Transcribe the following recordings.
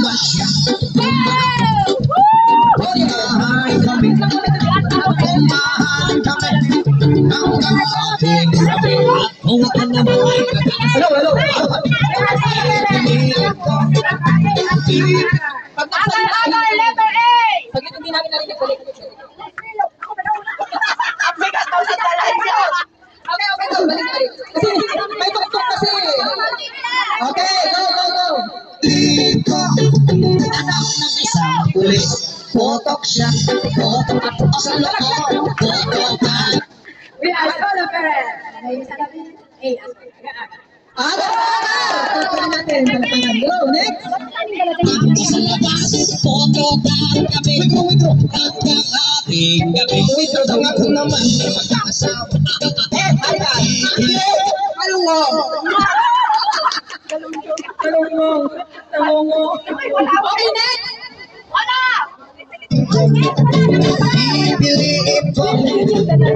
ba siya? Umahan kami. Umahan kami. Hanggang ating gabi. Kung ano mo ay Hello. Agal, letter A! Pag hindi namin narinig ulit. Ang bigat daw sa talasyo! Okay, balik. Kasi may tuktok kasi. Okay, go. Iko, anak ng isang pulis. Potok siya, potok ako sa loob. Potokan. We are solo parents. Hey, Palakpakan natin. Go, next. Dito sa labas, potokan kami. Hanggang ating gabi. Kung ako naman ay magkakasawa. Talungo. okay, next! Wala! Pipiliin ko,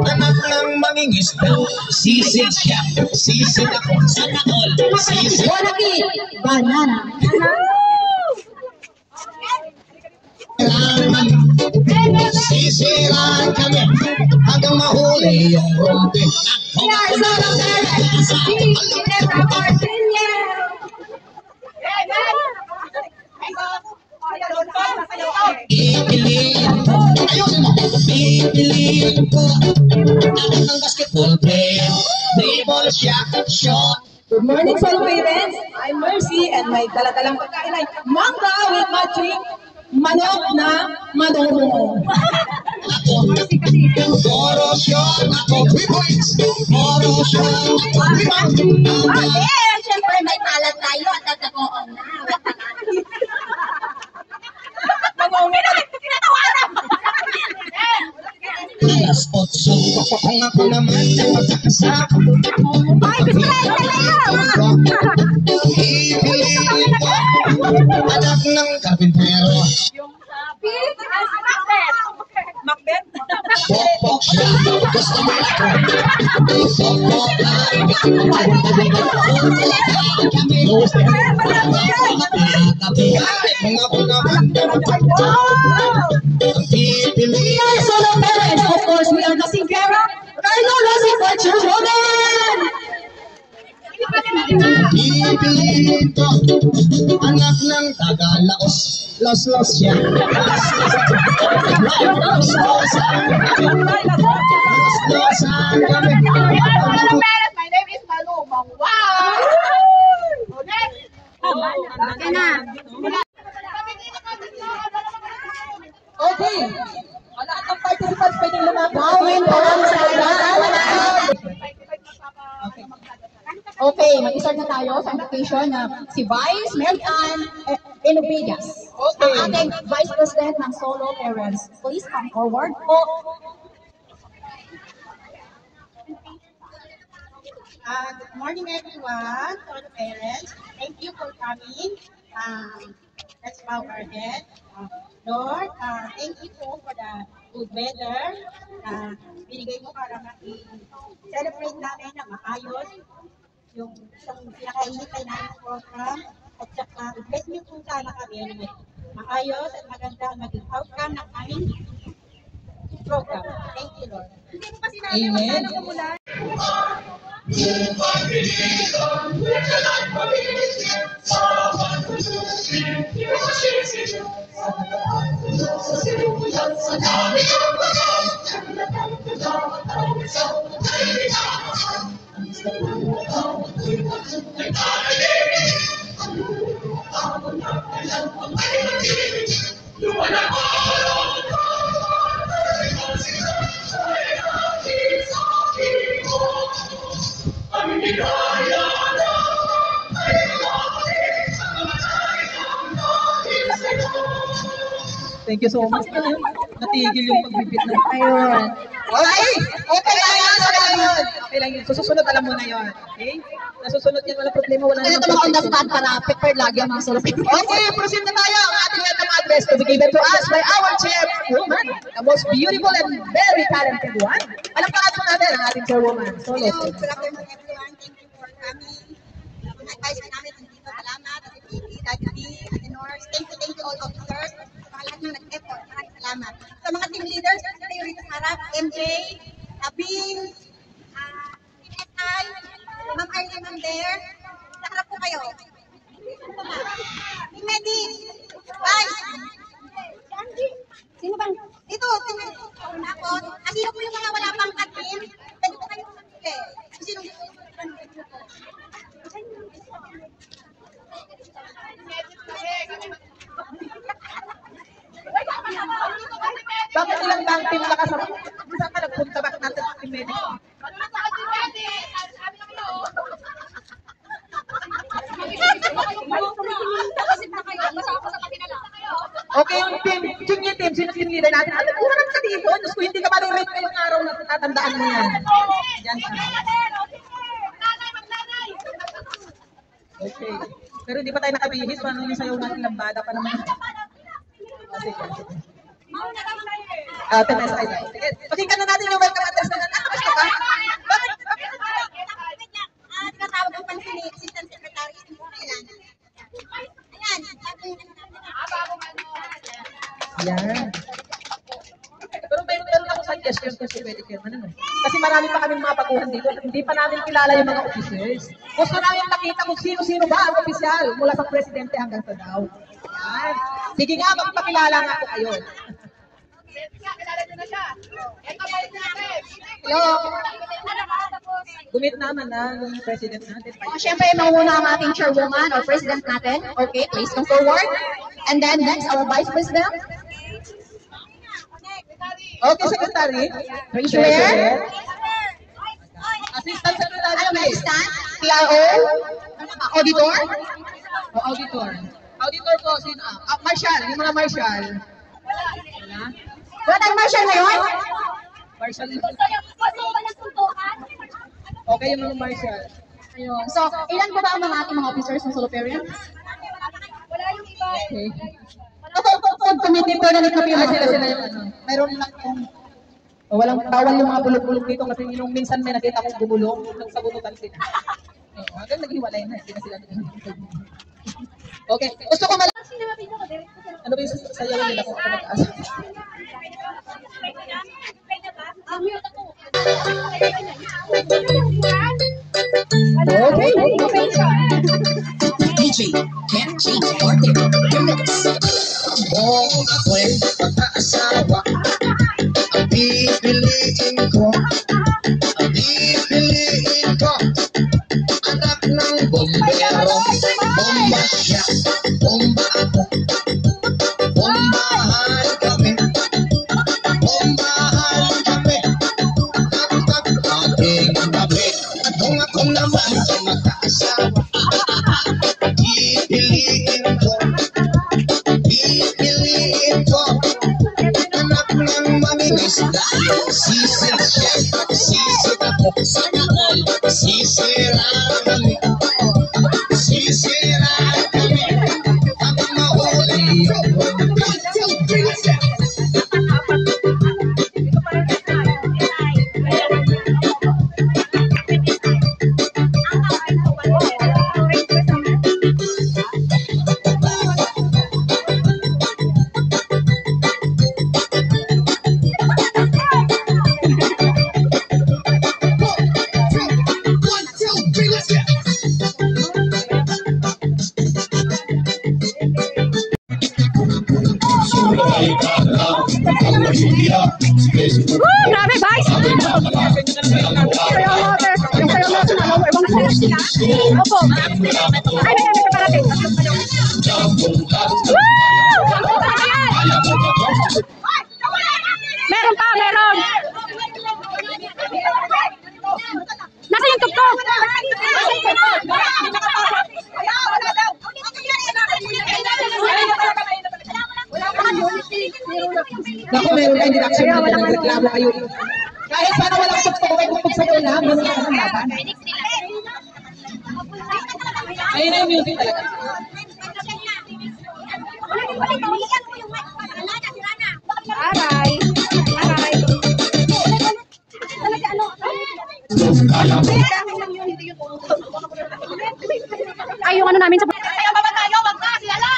anak ng mangingisda. Sisid siya, sisid ako. Sana all, sisid. Banana. Sisiran kami hanggang mahuli yung rumpi. We are solo parents. We never continue. Pipiliin ko, anak ng basketball player. Dribble siya, shot. Good morning, solo parents. I'm Mercy and may daladalang pagkain ay mangga with matching manok na madongo. Ako, Moro shot, ako 3 points. Moro shot, ako 3 points. Siyempre may talat tayo at tatagoong na. Alas 8, kung ako naman ay magkakasama. Ay, gusto na ito. Pipiliin ko, anak ng karpintero. Macbeth. Pokpok siya, gusto mo ako. Popokan kami. Kung ako naman ay magkakasama. Ang pipiliin. Solo parents, of course, we are the Singera. Carlo Rossi for children. Pipiliin ko, anak ng Tagalaos. Los siya. Losan kami. My name is Malumang. Wow! Next! Okay na. Okay. Lahat ng participants pwedeng lumabas. Okay, mag-start na tayo sa invitation na si Vice Mary Ann Enovidas. Okay. Ang ating Vice President ng Solo Parents. Please come forward po. Good morning, everyone, to all the parents. Thank you for coming. Let's bow our head. Lord, thank you po for the good weather na binigay mo para ma-celebrate namin na maayos yung isang pinakainitay namin program. At saka, bless niyo po sana kami na maayos at maganda ang maging outcome ng aming program. Thank you, Lord. Amen. Thank you so much. Natigil yung pagbibit ng ayun. Okay! Okay lang yun. Susunod, alam mo na yun. Okay? Nasusunod yan, wala problema, wala naman. Ito naman understand para prepare lagi ang mga solo. Okay, proceed na tayo. Ang ating welcome address to be given to us by our chairwoman, the most beautiful and very talented one. Alam pa natin natin ang ating chairwoman. Solo. Hello, good afternoon everyone. Thank you for coming. Advice namin dito. Salamat. Ate Piti, Daddy D, Ate Norse. Thank you salamat. Sa mga team leaders, kayo rito sa harap, MJ, Abin, SI, Ma'am Arlene, Ma'am Dare, sa harap po kayo. Team Medi, Vice. Sino bang? Dito, ako. Sino po yung mga wala pang admin? Pwede po kayo pumili. Sino gusto ko? Bakit ilang bang team na kasama? Saan ka nagpunta? Bakit natin sa team medic? Okay, yung team, senior team, sino team leader natin? Ano, kuhanan ka dito? Diyos ko, hindi ka maririnig ngayong araw na tatandaan mo yan. Yan ka. Okay. Pero hindi pa tayo nakabihis. Paano yung sayaw natin lambada pa naman? Sige. Temes ay. Sige. Pakinggan na natin yung welcome address na natin. Basta ba? Bakit? Tinatawag ang pansin ni Assistant Secretary. Ayan. Yan. Pero meron ako suggestion kasi pwede kayo ano. Kasi marami pa kaming mga baguhan dito. Hindi pa namin kilala yung mga officers. Gusto namin makita kung sino-sino ba ang opisyal mula sa presidente hanggang sa daw. Yan. Sige nga, magpakilala nga po kayo. Hello. Gumit naman na yung president natin. Siyempre, mauna ang ating chairwoman or president natin. Okay, please come forward. And then next, our vice president. Okay, secretary. Treasurer. Assistant secretary. Ano, assistant? PRO. Auditor. O, auditor. Auditor po, sino? Marshal, yung mga marshal. Wala? Wala tayong marshal ngayon? Marshal. Okay, yung mga marshal. Ayun. So, ilan po ba ang mga ating mga officers ng Soloperians? Okay. Food committee permanent na Sila yung ano. Meron lang kung walang bawal yung mga bulok-bulok dito kasi yung minsan may nakita kong gumulong nung sabunutan sila. Hanggang naghiwalay na. Hindi na sila naghiwalay. Okay. Gusto ko malaman. Ano ba yung sayawan nila kung ako mataas? Okay. DJ, can't change the order. Remix. Kung ako'y mag-aasawa, ang pipiliin ko, anak ng bombero. Bomba siya, bomba ako, bombahan kami, ating gabi. Kung ako naman ay mag-aasawa, pipiliin ko, anak ng mangingisda. Sisid siya at sisid ako, sana all sisiraan kami, ang mahuli yung Grabe, guys! Yung sayo natin, ibang sayo sila. Opo. Ay, may parating. Meron pa, meron. Nasa yung tugtog? Naku, meron tayong deduction na dyan. Nagreklamo kayo. Kahit sana walang tugtog, may tugtog sa iyo lang. Ganun ka ng laban. Ayun na yung music talaga. Aray. Aray. Ay, yung ano namin sa... Ayaw ba tayo? Wag na, sila!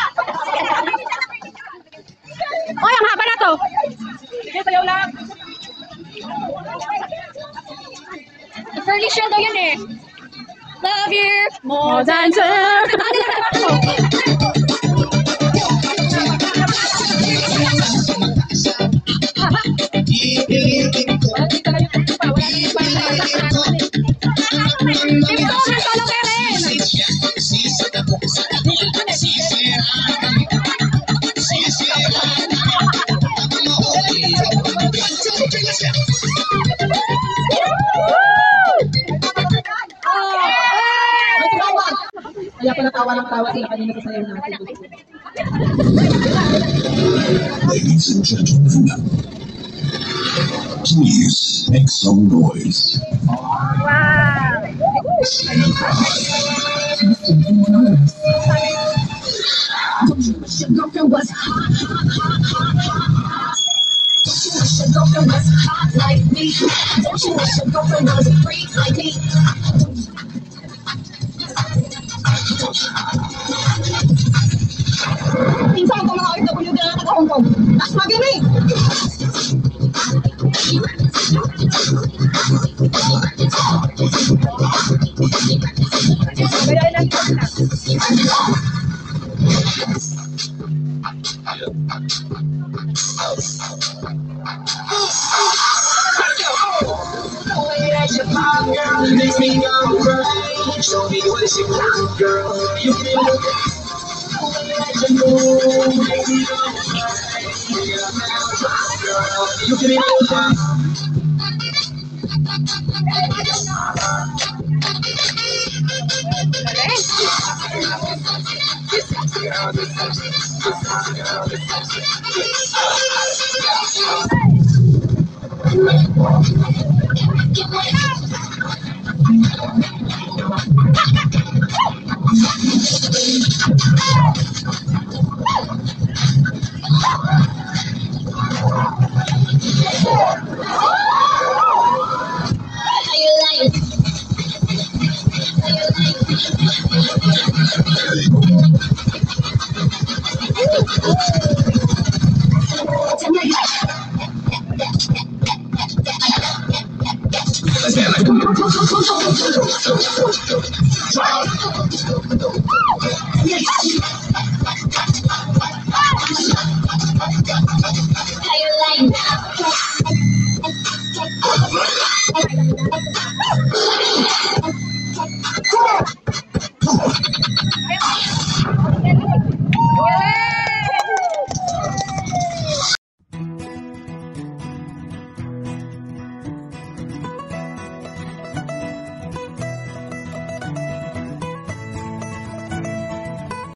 Oy, ang haba na to! Go dancer! Kaya pala tawa ng tawa sila kanina sa sayaw natin. Ladies and gentlemen, please make some noise. Your girlfriend was hot. Don't you wish your girlfriend was hot like me? Don't you wish your girlfriend was a freak like me? Pinsan ko mga OFW na taga-Hong Kong. Mas magini! Makes me go right. Show me what you got, girl. You can look at you move. Make me go right. Girl, you can look at